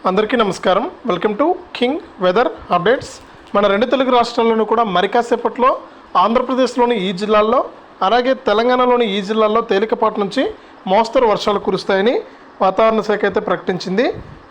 అందరికీ నమస్కారం. Welcome to king weather updates. మన రెండు తెలుగు రాష్ట్రాల్లోనూ కూడా మరి కాసేపట్లో ఆంధ్రప్రదేశ్లోని ఈ జిల్లాల్లో అలాగే తెలంగాణలోని ఈ జిల్లాల్లో తేలికపాటి నుంచి మోస్తరు వర్షాలు కురుస్తాయని వాతావరణ శాఖ అయితే ప్రకటించింది.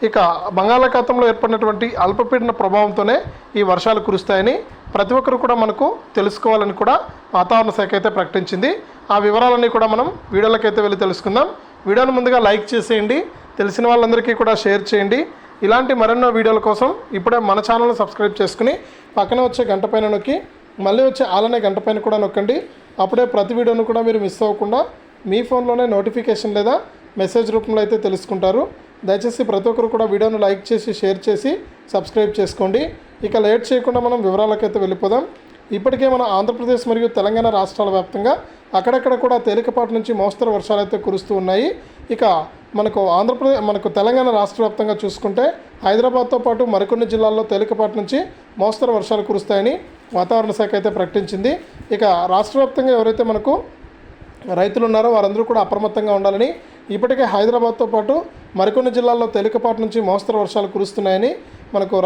ఇక బంగాళాఖాతంలో ఏర్పడినటువంటి అల్పపీడన ప్రభావంతోనే ఈ వర్షాలు కురుస్తాయని ప్రతి ఒక్కరు కూడా మనకు తెలుసుకోవాలని కూడా వాతావరణ శాఖ అయితే ప్రకటించింది. ఆ వివరాలన్నీ కూడా మనం వీడియోలకైతే వెళ్ళి తెలుసుకుందాం. వీడియోను ముందుగా లైక్ చేసేయండి, తెలిసిన వాళ్ళందరికీ కూడా షేర్ చేయండి. ఇలాంటి మరెన్నో వీడియోల కోసం ఇప్పుడే మన ఛానల్ని సబ్స్క్రైబ్ చేసుకుని పక్కన వచ్చే గంట పైన నొక్కి మళ్ళీ వచ్చే ఆలనే గంట పైన కూడా నొక్కండి. అప్పుడే ప్రతి వీడియోను కూడా మీరు మిస్ అవ్వకుండా మీ ఫోన్లోనే నోటిఫికేషన్ లేదా మెసేజ్ రూపంలో అయితే తెలుసుకుంటారు. దయచేసి ప్రతి ఒక్కరు కూడా వీడియోను లైక్ చేసి షేర్ చేసి సబ్స్క్రైబ్ చేసుకోండి. ఇక లేట్ చేయకుండా మనం వివరాలకైతే వెళ్ళిపోదాం. ఇప్పటికే మన ఆంధ్రప్రదేశ్ మరియు తెలంగాణ రాష్ట్రాల వ్యాప్తంగా అక్కడక్కడ కూడా తేలికపాటి నుంచి మోస్తరు వర్షాలు అయితే కురుస్తూ ఉన్నాయి. ఇక మనకు తెలంగాణ రాష్ట్ర వ్యాప్తంగా చూసుకుంటే హైదరాబాద్తో పాటు మరికొన్ని జిల్లాల్లో తేలికపాటి నుంచి మోస్తరు వర్షాలు కురుస్తాయని వాతావరణ శాఖ అయితే ప్రకటించింది. ఇక రాష్ట్ర వ్యాప్తంగా ఎవరైతే మనకు రైతులు ఉన్నారో వారందరూ కూడా అప్రమత్తంగా ఉండాలని, ఇప్పటికే హైదరాబాద్తో పాటు మరికొన్ని జిల్లాల్లో తేలికపాటి నుంచి మోస్తరు వర్షాలు కురుస్తున్నాయని మనకు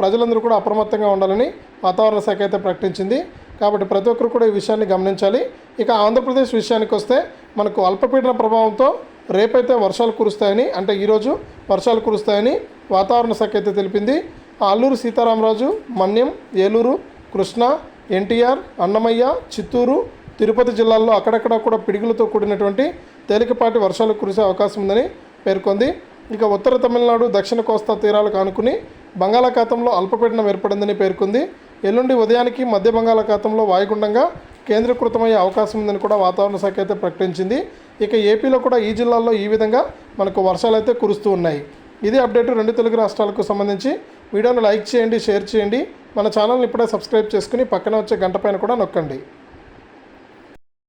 ప్రజలందరూ కూడా అప్రమత్తంగా ఉండాలని వాతావరణ శాఖ అయితే ప్రకటించింది. కాబట్టి ప్రతి ఒక్కరు కూడా ఈ విషయాన్ని గమనించాలి. ఇక ఆంధ్రప్రదేశ్ విషయానికి వస్తే మనకు అల్పపీడన ప్రభావంతో రేపైతే వర్షాలు కురుస్తాయని, అంటే ఈరోజు వర్షాలు కురుస్తాయని వాతావరణ శాఖ అయితే తెలిపింది. అల్లూరు సీతారామరాజు, మన్యం, ఏలూరు, కృష్ణా, ఎన్టీఆర్, అన్నమయ్య, చిత్తూరు, తిరుపతి జిల్లాల్లో అక్కడక్కడ కూడా పిడుగులతో కూడినటువంటి తేలికపాటి వర్షాలు కురిసే అవకాశం ఉందని పేర్కొంది. ఇక ఉత్తర తమిళనాడు, దక్షిణ కోస్తా తీరాలకు ఆనుకుని బంగాళాఖాతంలో అల్పపీడనం ఏర్పడిందని పేర్కొంది. ఎల్లుండి ఉదయానికి మధ్య బంగాళాఖాతంలో వాయుగుండంగా కేంద్రీకృతమయ్యే అవకాశం ఉందని కూడా వాతావరణ శాఖ అయితే ప్రకటించింది. ఇక ఏపీలో కూడా ఈ జిల్లాల్లో ఈ విధంగా మనకు వర్షాలు అయితే కురుస్తూ ఉన్నాయి. ఇది అప్డేట్ రెండు తెలుగు రాష్ట్రాలకు సంబంధించి. వీడియోను లైక్ చేయండి, షేర్ చేయండి. మన ఛానల్ని ఇప్పుడే సబ్స్క్రైబ్ చేసుకుని పక్కన వచ్చే గంట పైన కూడా నొక్కండి.